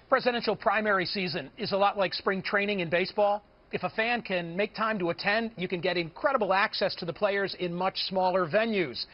Presidential primary season is a lot like spring training in baseball. If a fan can make time to attend, you can get incredible access to the players in much smaller venues.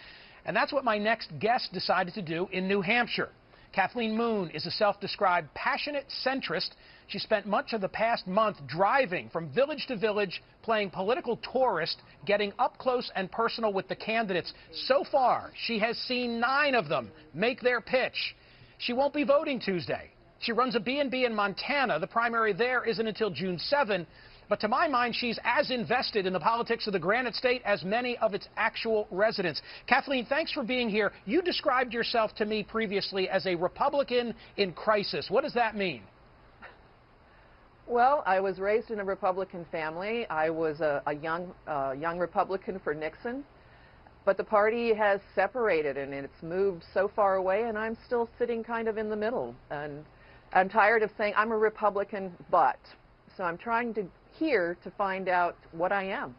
And that's what my next guest decided to do in New Hampshire. Kathleen Moon is a self-described passionate centrist. She spent much of the past month driving from village to village, playing political tourist, getting up close and personal with the candidates. So far, she has seen 9 of them make their pitch. She won't be voting Tuesday. She runs a B&B in Montana. The primary there isn't until June 7. But to my mind, she's as invested in the politics of the Granite State as many of its actual residents. Kathleen, thanks for being here. You described yourself to me previously as a Republican in crisis. What does that mean? Well, I was raised in a Republican family. I was a young Republican for Nixon. But the party has separated, and it's moved so far away, and I'm still sitting kind of in the middle. And I'm tired of saying I'm a Republican, but. So I'm trying to find out what I am.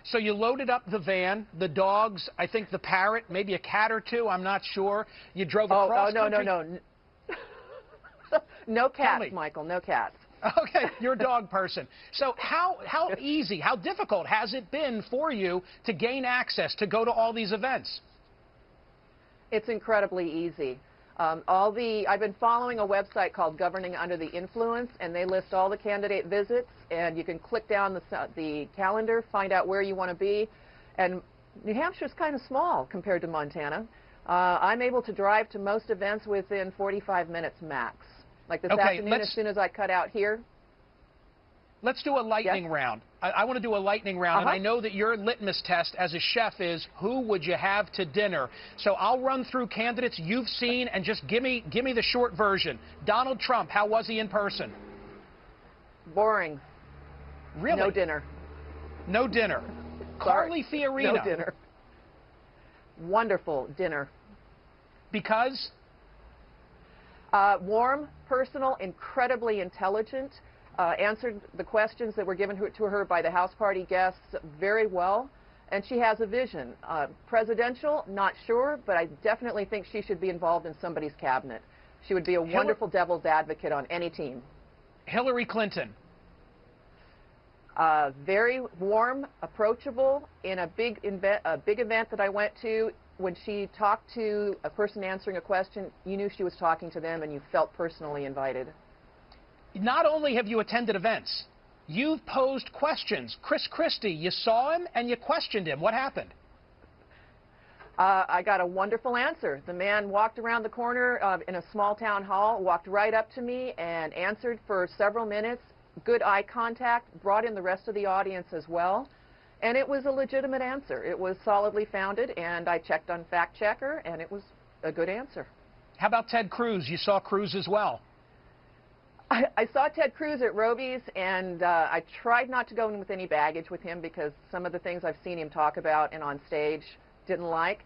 So you loaded up the van, the dogs, I think the parrot, maybe a cat or two, I'm not sure. You drove across country. No. No cats, Michael, no cats. Okay, you're a dog person. So how easy, how difficult has it been for you to gain access, to go to all these events? It's incredibly easy. I've been following a website called Governing Under the Influence, and they list all the candidate visits, and you can click down the calendar, find out where you want to be. And New Hampshire's kind of small compared to Montana. I'm able to drive to most events within 45 minutes max. Like this afternoon, as soon as I cut out here. Let's do a lightning round. I want to do a lightning round, and I know that your litmus test as a chef is who would you have to dinner. So I'll run through candidates you've seen and just give me the short version. Donald Trump, how was he in person? Boring. Really? No dinner. No dinner. Carly Fiorina. No dinner. Wonderful dinner. Because? Warm, personal, incredibly intelligent. Answered the questions that were given to her by the House Party guests very well, and she has a vision. Presidential, not sure, but I definitely think she should be involved in somebody's cabinet. She would be a wonderful devil's advocate on any team. Hillary Clinton. Very warm, approachable. In a big event that I went to, when she talked to a person answering a question, you knew she was talking to them, and you felt personally invited. Not only have you attended events, you've posed questions. Chris Christie, you saw him and you questioned him. What happened? I got a wonderful answer. The man walked around the corner in a small town hall, walked right up to me and answered for several minutes. Good eye contact, brought in the rest of the audience as well. And it was a legitimate answer. It was solidly founded, and I checked on Fact Checker, and it was a good answer. How about Ted Cruz? You saw Cruz as well. I saw Ted Cruz at Roby's, and I tried not to go in with any baggage with him because some of the things I've seen him talk about and on stage didn't like.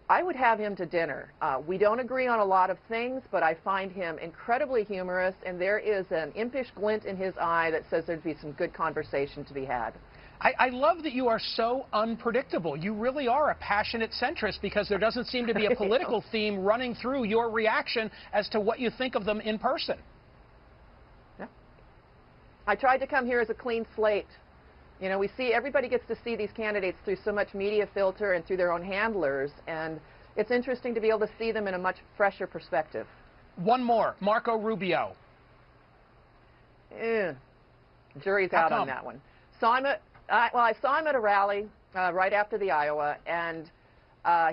I would have him to dinner. We don't agree on a lot of things, but I find him incredibly humorous, and there is an impish glint in his eye that says there'd be some good conversation to be had. I love that you are so unpredictable. You really are a passionate centrist because there doesn't seem to be a political theme running through your reaction as to what you think of them in person. I tried to come here as a clean slate. You know, everybody gets to see these candidates through so much media filter and through their own handlers, and it's interesting to be able to see them in a much fresher perspective. One more, Marco Rubio. Jury's out on that one. I saw him at a rally right after the Iowa, and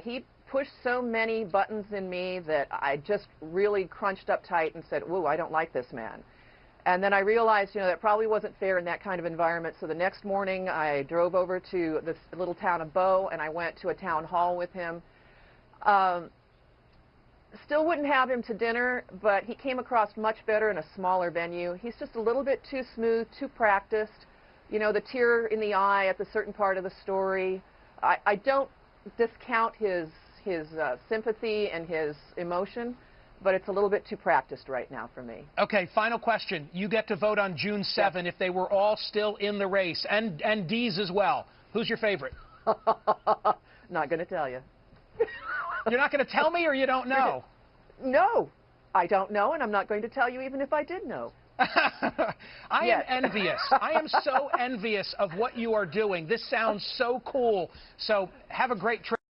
he pushed so many buttons in me that I just really crunched up tight and said, "Ooh, I don't like this man." And then I realized, that probably wasn't fair in that kind of environment. So the next morning, I drove over to this little town of Bow, and I went to a town hall with him. Still wouldn't have him to dinner, but he came across much better in a smaller venue. He's just a little bit too smooth, too practiced. The tear in the eye at the certain part of the story. I don't discount his sympathy and his emotion, but it's a little bit too practiced right now for me. Okay, final question. You get to vote on June 7 if they were all still in the race, and Dees as well. Who's your favorite? Not going to tell you. You're not going to tell me, or you don't know? No. I don't know, and I'm not going to tell you even if I did know. I am envious. I am so envious of what you are doing. This sounds so cool. So have a great trip.